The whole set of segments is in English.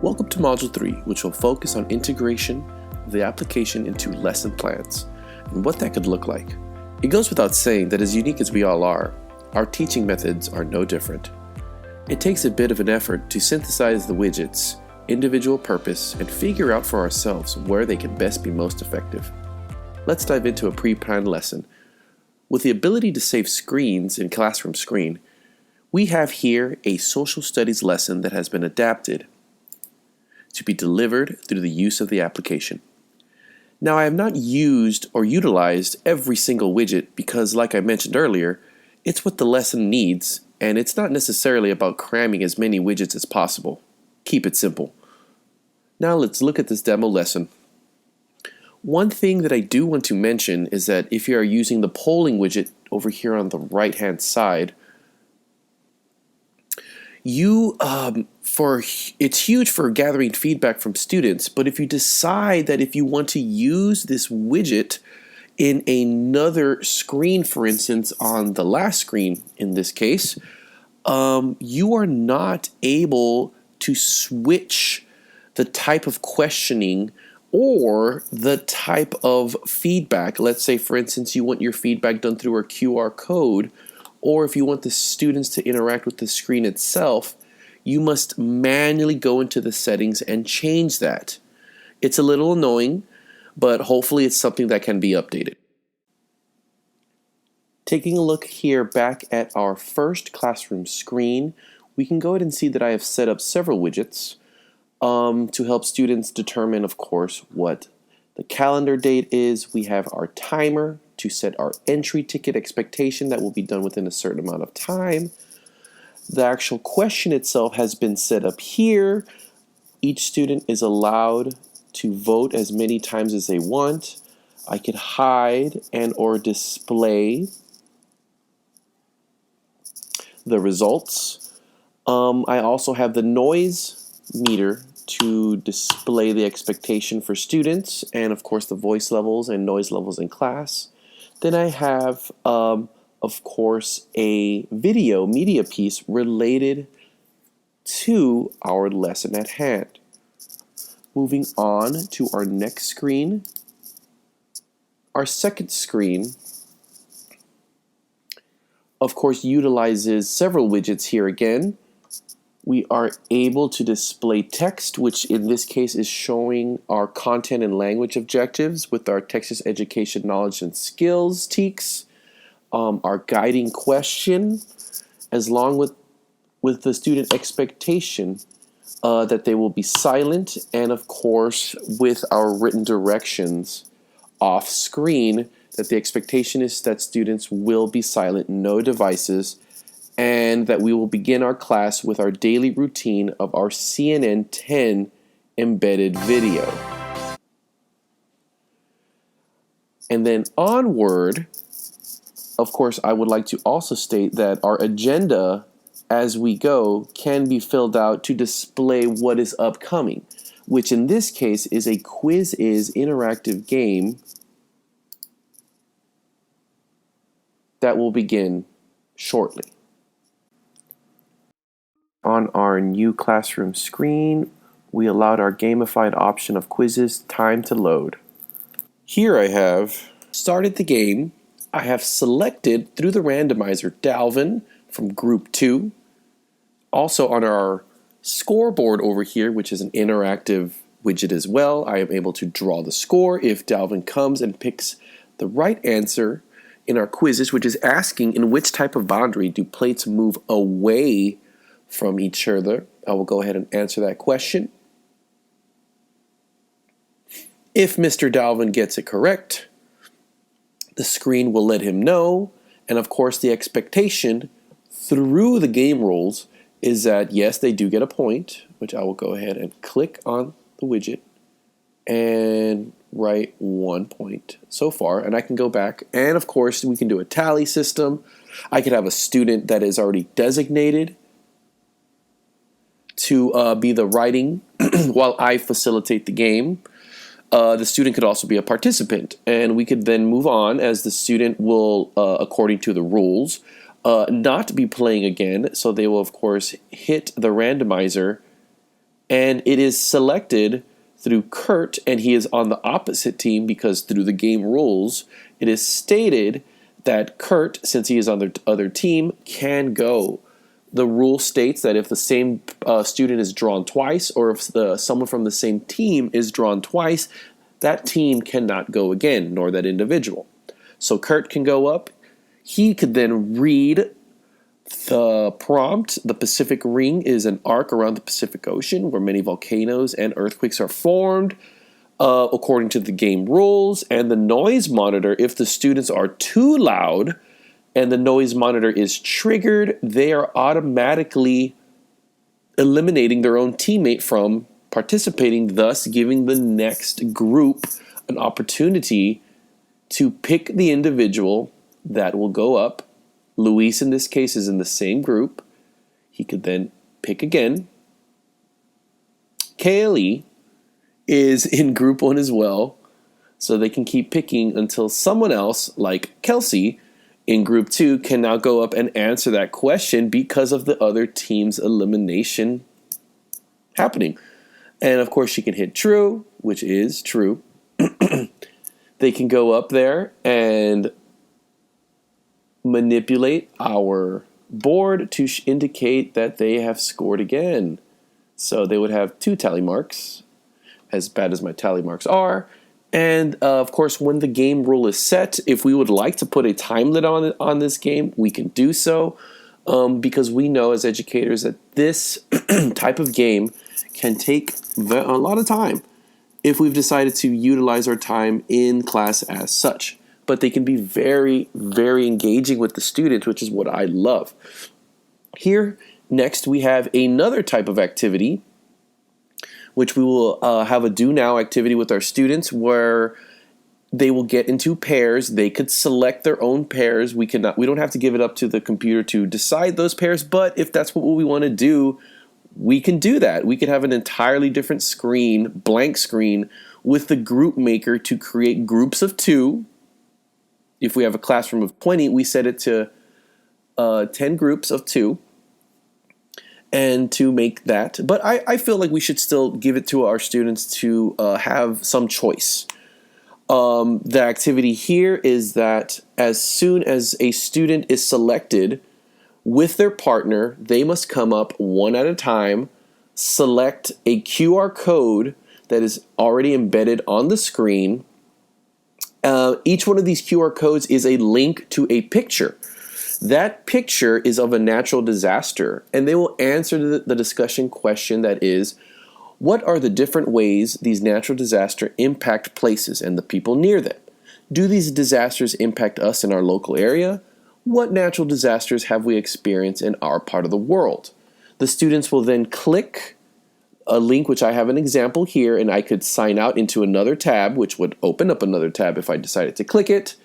Welcome to Module 3, which will focus on integration of the application into lesson plans and what that could look like. It goes without saying that as unique as we all are, our teaching methods are no different. It takes a bit of an effort to synthesize the widgets, individual purpose, and figure out for ourselves where they can best be most effective. Let's dive into a pre-planned lesson. With the ability to save screens in Classroom Screen, we have here a social studies lesson that has been adapted to be delivered through the use of the application. Now, I have not used or utilized every single widget because, like I mentioned earlier, it's what the lesson needs, and it's not necessarily about cramming as many widgets as possible. Keep it simple. Now let's look at this demo lesson. One thing that I do want to mention is that if you are using the polling widget over here on the right-hand side, it's huge for gathering feedback from students, but if you decide that if you want to use this widget in another screen, for instance, on the last screen in this case, you are not able to switch the type of questioning or the type of feedback. Let's say, for instance, you want your feedback done through a QR code, or if you want the students to interact with the screen itself, you must manually go into the settings and change that. It's a little annoying, but hopefully it's something that can be updated. Taking a look here back at our first classroom screen, we can go ahead and see that I have set up several widgets to help students determine, of course, what the calendar date is. We have our timer to set our entry ticket expectation that will be done within a certain amount of time. The actual question itself has been set up here. Each student is allowed to vote as many times as they want. I could hide and or display the results. I also have the noise meter to display the expectation for students, and of course the voice levels and noise levels in class. Then I have, of course, a video media piece related to our lesson at hand. Moving on to our next screen. Our second screen, of course, utilizes several widgets here again. We are able to display text, which in this case is showing our content and language objectives with our Texas Education Knowledge and Skills TEKS, our guiding question, as long with the student expectation that they will be silent, and of course with our written directions off screen that the expectation is that students will be silent, no devices, and that we will begin our class with our daily routine of our CNN 10 embedded video. And then onward, of course, I would like to also state that our agenda as we go can be filled out to display what is upcoming, which in this case is a Quiziz interactive game that will begin shortly. On our new classroom screen, we allowed our gamified option of Quiziz time to load. Here I have started the game. I have selected through the randomizer Dalvin from group 2. Also on our scoreboard over here, which is an interactive widget as well, I am able to draw the score if Dalvin comes and picks the right answer in our quizzes, which is asking in which type of boundary do plates move away from each other. I will go ahead and answer that question. If Mr. Dalvin gets it correct, the screen will let him know, and of course the expectation through the game rules is that yes, they do get a point, which I will go ahead and click on the widget and write 1 point so far, and I can go back, and of course we can do a tally system. I could have a student that is already designated to be the writing while I facilitate the game. The student could also be a participant, and we could then move on as the student will, according to the rules, not be playing again. So they will, of course, hit the randomizer And it is selected through Kurt, and he is on the opposite team because through the game rules, it is stated that Kurt, since he is on the other team, can go. The rule states that if the same student is drawn twice, or if someone from the same team is drawn twice, that team cannot go again, nor that individual. So Kurt can go up. He could then read the prompt. The Pacific Ring is an arc around the Pacific Ocean where many volcanoes and earthquakes are formed, according to the game rules. And the noise monitor, if the students are too loud and the noise monitor is triggered, they are automatically eliminating their own teammate from participating, thus giving the next group an opportunity to pick the individual that will go up. Luis, in this case, is in the same group. He could then pick again. Kaylee is in group 1 as well, so they can keep picking until someone else, like Kelsey, in group 2, can now go up and answer that question because of the other team's elimination happening. And of course, she can hit true, which is true. They can go up there and manipulate our board to indicate that they have scored again. So they would have 2 tally marks, as bad as my tally marks are. And of course, when the game rule is set, if we would like to put a time limit on this game, we can do so, because we know as educators that this type of game can take a lot of time if we've decided to utilize our time in class as such. But they can be very, very engaging with the students, which is what I love. Here, next, we have another type of activity, which we will have a do now activity with our students where they will get into pairs. They could select their own pairs. We don't have to give it up to the computer to decide those pairs, but if that's what we want to do, we can do that. We could have an entirely different screen, blank screen, with the group maker to create groups of 2. If we have a classroom of 20, we set it to 10 groups of 2. And to make that, but I feel like we should still give it to our students to have some choice. The activity here is that as soon as a student is selected with their partner, they must come up one at a time, select a QR code that is already embedded on the screen. Each one of these QR codes is a link to a picture. That picture is of a natural disaster, and they will answer the discussion question that is, what are the different ways these natural disasters impact places and the people near them? Do these disasters impact us in our local area? What natural disasters have we experienced in our part of the world? The students will then click a link, which I have an example here, and I could sign out into another tab, which would open up another tab if I decided to click it.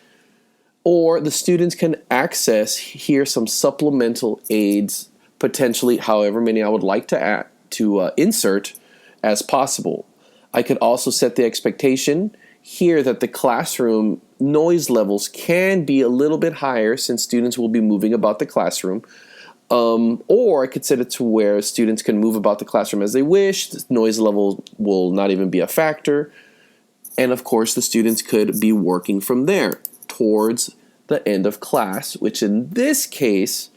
Or the students can access here some supplemental aids, potentially however many I would like to insert as possible. I could also set the expectation here that the classroom noise levels can be a little bit higher since students will be moving about the classroom. Or I could set it to where students can move about the classroom as they wish. The noise level will not even be a factor. And of course, the students could be working from there towards the end of class, which in this case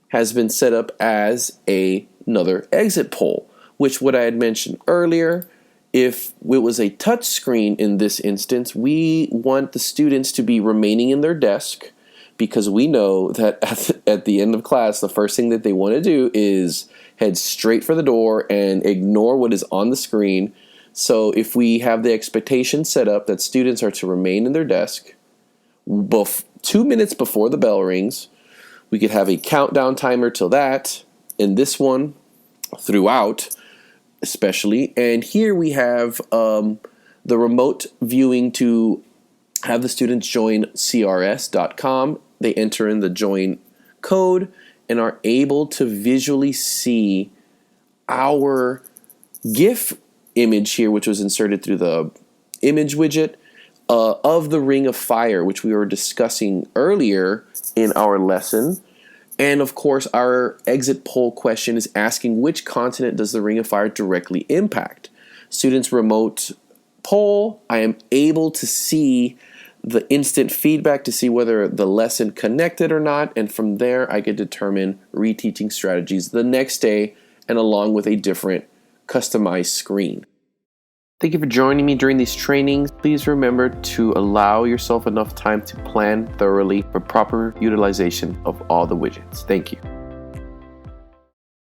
has been set up as another exit poll, which what I had mentioned earlier, if it was a touch screen in this instance, we want the students to be remaining in their desk because we know that at the end of class, the first thing that they want to do is head straight for the door and ignore what is on the screen. So if we have the expectation set up that students are to remain in their desk 2 minutes before the bell rings, we could have a countdown timer till that, and this one throughout especially. And here we have the remote viewing to have the students join crs.com. They enter in the join code and are able to visually see our GIF image here, which was inserted through the image widget of the Ring of Fire, which we were discussing earlier in our lesson. And of course, our exit poll question is asking which continent does the Ring of Fire directly impact? Students' remote poll, I am able to see the instant feedback to see whether the lesson connected or not, and from there I could determine reteaching strategies the next day and along with a different customized screen. Thank you for joining me during these trainings. Please remember to allow yourself enough time to plan thoroughly for proper utilization of all the widgets. Thank you.